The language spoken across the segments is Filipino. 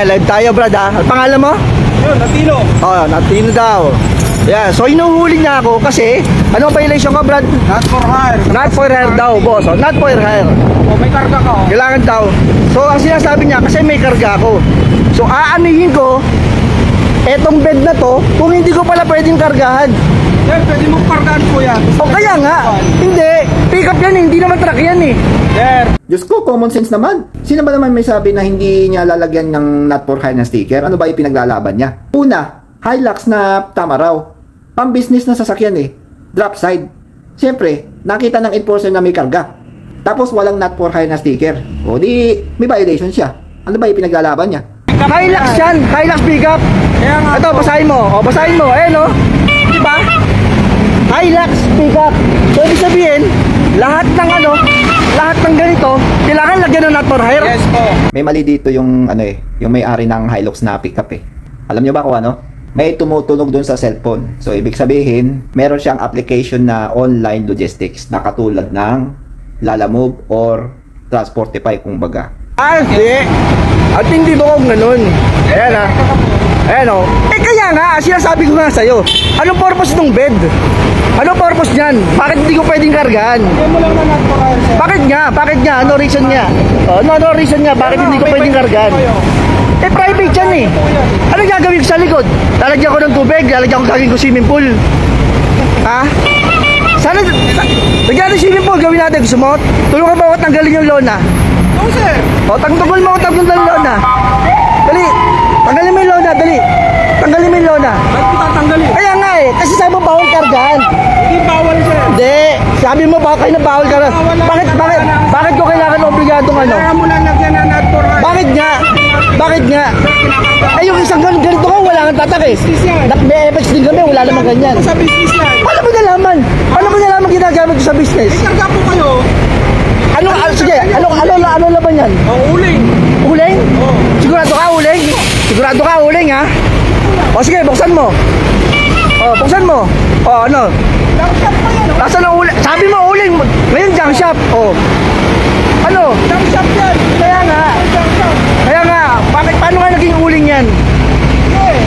Live tayo, Brad, ha? Ang pangalan mo? Yun, Natino. Oh, Natino daw. Yeah, so inuhuli niya ako kasi ano ang violation ko, Brad? Not for hire. Not for hire daw, boss. Oh, not for hire. O, may karga ka. Kailangan daw. So ang sinasabi niya kasi may karga ako. So aanihin ko etong bed na to kung hindi ko pala pwedeng kargahan. Sir, pwede mo kargaan po yan. O kaya nga, hindi. Pick up yan, hindi naman truck yan eh. Sir. Diyos ko, common sense naman. Sino ba naman may sabi na hindi niya lalagyan ng not for hire na sticker? Ano ba yung pinaglalaban niya? Una, Hilux na tama raw. Pang-business na sasakyan eh. Drop side. Siyempre, nakita ng enforcer na may karga. Tapos walang not for hire na sticker. O di, may violation siya. Ano ba yung pinaglalaban niya? Hilux yan, Hilux pick up. Kaya nga Ito, basahin mo. O, basahin mo. Ayan o. Diba? Hilux pick up. So, ibig sabihin, lahat ng lahat ng ganito, kailangan lagyan ng not for hire. Yes po. May mali dito yung yung may-ari ng Hilux na pickup eh. Alam niyo ba kung ano? May tumutunog doon sa cellphone. So ibig sabihin, meron siyang application na online logistics na katulad ng Lalamove or Transportify kumbaga. Hindi. At hindi ba kung ganun? Ayan ha. Ayan o. Eh kaya nga, sinasabi ko nga sa'yo, anong purpose ng bed? Anong purpose niyan? Bakit hindi ko pwedeng kargahan? Hindi mo lang na not for hire, sir. Bakit nga? Bakit nga? Ano reason niya? Ano reason niya? Bakit hindi ko pwedeng kargahan? Eh private yan eh. Ano gagawin ko sa likod? Lalagyan ko ng tubig, lalagyan ko gagawin ko swimming pool. Ha? Sana, lagyan ng swimming pool, gawin natin. Gusto mo? Tulungan mo ako tanggalin yung lona. No, sir. O, tanggal mo ako tanggalin yung lona. Dali. Tanggalin mo yung lona, dali. Tanggalin mo yung lona. Ba't kita tanggalin? Kaya nga eh, kasi sabi mo bawal kargahan. Hindi bawal, sir. Hindi. Sabi mo bawal kayo na bawal kargahan. Bakit ko kailangan obligadong ano? Kaya mo lang lagyan na not for hire. Bakit nga? Bakit nga? Ay, yung isang ganito nga, wala kang tatak eh. May FX din kami, wala namang ganyan. Sa business lang. Paano mo nalaman? Paano mo nalaman ginagamit ko sa business? Karga po kayo. Sige, ano laban yan? Ang uling. Uling? Oo. Sigurado ka uling? Sigurado ka uling ha? O sige, buksan mo. O, buksan mo. O, ano? Junk shop pa yan. Nasaan ang uling? Sabi mo uling. Ngayon junk shop. O. Ano? Junk shop yan. Kaya nga. Junk shop. Kaya nga. Paano nga naging uling yan?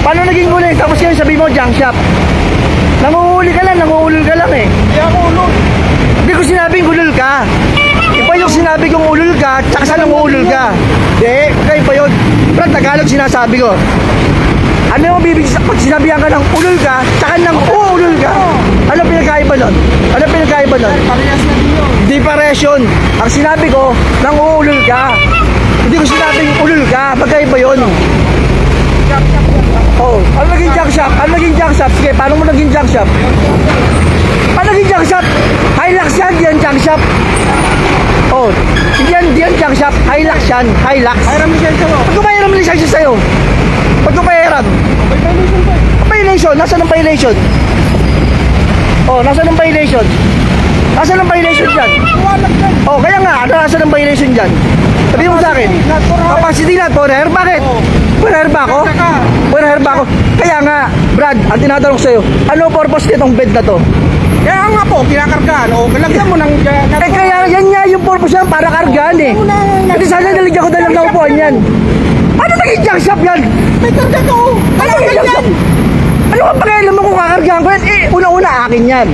Paano naging uling? Tapos ngayon sabi mo junk shop. Nanguhuli ka lang, nanguhulol ka lang eh. Hindi ako ulol. Hindi ko sinabing ulol ka. Iba yung sinabi kong ulol ka, tsaka sa nanguhulol ka. Hindi, kaya iba yun. Pero Tagalog sinasabi ko. Ano yung bibig pag sinabihan ka ng ulol ka, tsaka ng uulol ka? Ano pinagkaiba nun? Ano pinagkaiba nun? Parehas na din yun. Hindi pares yun. Ang sinabi ko, nang uulol ka. Hindi ko sinabing ulol ka. Magkaiba yun. Junk shop yan. Oh, ano naging junk shop? Ano naging junk shop? Sige, paano mo naging junk shop? Paano naging junk shop? Hilux yan, di yan junk shop. Oh, hindi yan junk shop. Hilux yan, Hilux. Hiram lisensya mo. Pag kumahiram ng lisensya sa'yo, pag kumahiram, May permission pa. violation, nasaan ang violation? Oh, nasaan ang violation? Nasaan ang violation dyan? Tuwalag yan. Oh, kaya nga, nasaan ang violation dyan? Sabihin mo sa akin. Not for hire. Capacity not for hire? Bakit? Oo. For hire ba ako? Saka. For hire ba ako? Kaya nga, Brad, ang tinatanong sa'yo, ano purpose nitong bed na to? Kaya nga po, kinakargaan. O, lagyan mo ng... Eh kaya yan nga yung purpose yan, para kargaan eh. Kasi sana naligyan ko na lang ng upuan yan. Ano naging junk shop yan? May karga ka, o. Ano naging junk shop? Ano ang pakialam mo kung kakargaan ko yan? Eh, una-una akin yan.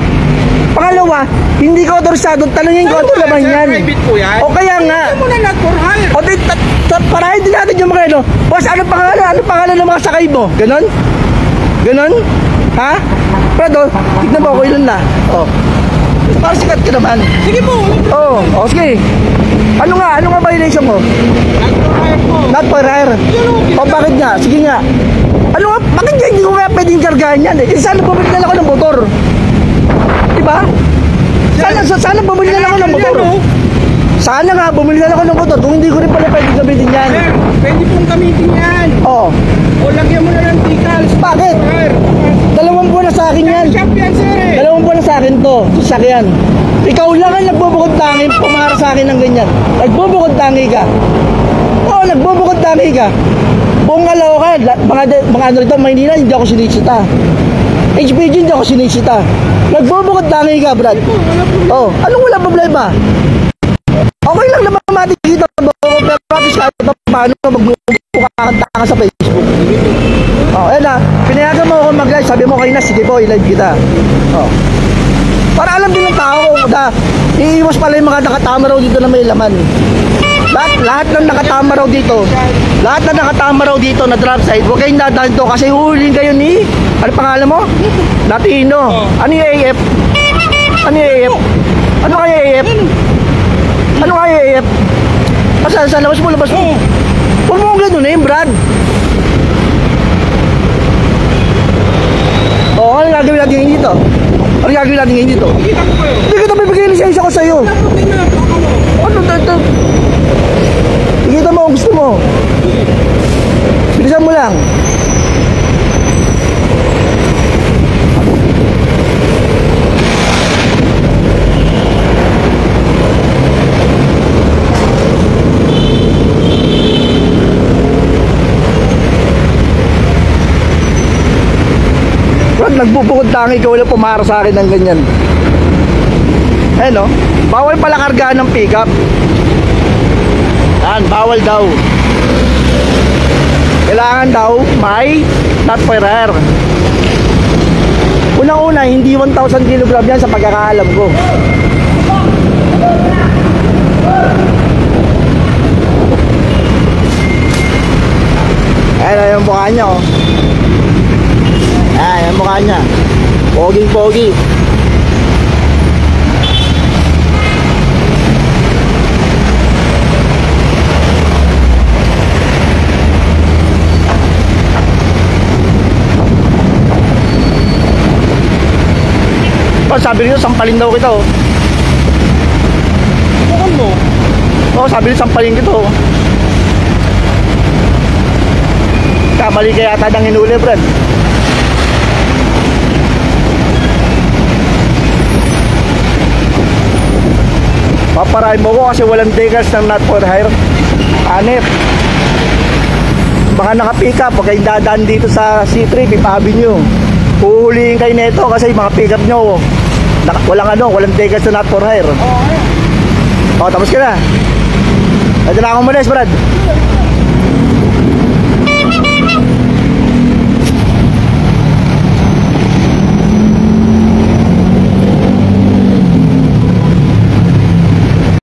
Pangalawa, hindi ko autorisado, tanungin ko ito naman yan. Private po yan. O kaya nga. Lagyan mo na not for hire. O di, parahin din natin yung mga ano. Boss, ano pangalan? Ano pangalan ng mga sakay mo? Ganon? Ganon? Ha? Pero, tignan mo ako ilan na. O. Parang sikat ka naman. Sige po. Oo, o sige. Ano nga violation mo? Not for hire po. Not for hire. O bakit nga? Sige nga. Ano nga, bakit nga hindi ko kaya pwedeng kargahan yan eh? Sana bumili na lang ako ng motor. Diba? Sana bumili na lang ako ng motor. Sana nga bumili na lang ako ng motor kung hindi ko rin pala pwedeng gamitin yan. Sir, pwede pong gamitin yan. Oo. O, lagyan mo na ng decals. Bakit? For hire. 2 buwan na sa akin yan. Junk shop yan, sir, eh. 2 buwan na sa akin to. Sasakyan. Ikaw lang ang nagbubukod tangi pumarap sa akin ng ganyan. Nagbubukod tangi ka. Oo, nagbubukod tangi ka. Buong Caloocan, mga ano rito, Maynila, hindi ako sinisita. HPG, hindi ako sinisita. Nagbubukod tangi ka, Brad. Oh, anong wala problema? Okay lang naman matikita mo, pero practice kahit paano magbubuka kumakanta ka sa Facebook. Oh, ayan na. Pinayagan mo ako mag-live. Sabi mo kayo na, sige po, i-live kita. Oh. Para alam din ng tao na iiwas pala yung mga nakatama raw dito na may laman. Lahat ng nakatama raw dito. Lahat ng nakatama raw dito na drop side. Huwag kayong dadaan to kasi huhuling kayo ni... Ano pangalan mo? Latino. Ano yung AF? Ano yung AF? Ano kaya AF? Ano kaya AF? Sa labas mo, labas mo. Huwag mo kong gano'n eh, Brad. Oo, ano gagawin natin ngayon dito? Ano gagawin natin ngayon dito? Kita ko kayo. Hindi kita bibigay lisensya ko sa'yo. Dapat din na ako mo. Ano ito? Ikita mo kung gusto mo. Bilisan mo lang. Brad, nagbubukod tangi ka, wala pumara sa akin ng ganyan. Eh no, bawal pala kargaan ng pickup. Yan, bawal daw. Kailangan daw may not for air. Unang-una, hindi 1,000 kg yan sa pagkakaalam ko. Ayan yung mukha niya, oh. Ayan yung mukha niya. Poging-pogi. Oh, sabi nyo, sampalin daw kita, oh. Bukan mo. Oh, sabi nyo, sampalin kita, oh. Kamali kaya yata ng hinuli, Brad. Paparahin mo ko kasi walang decals ng not for hire. Hanep. Baka naka-pick up, huwag kayong dadaan dito sa C3, Fifth Avenue. Huhulihin kayo nito kasi mga pick up nyo walang decals na not for hire. Oo, Oh, tapos ka na. Ito na akong malis, Brad.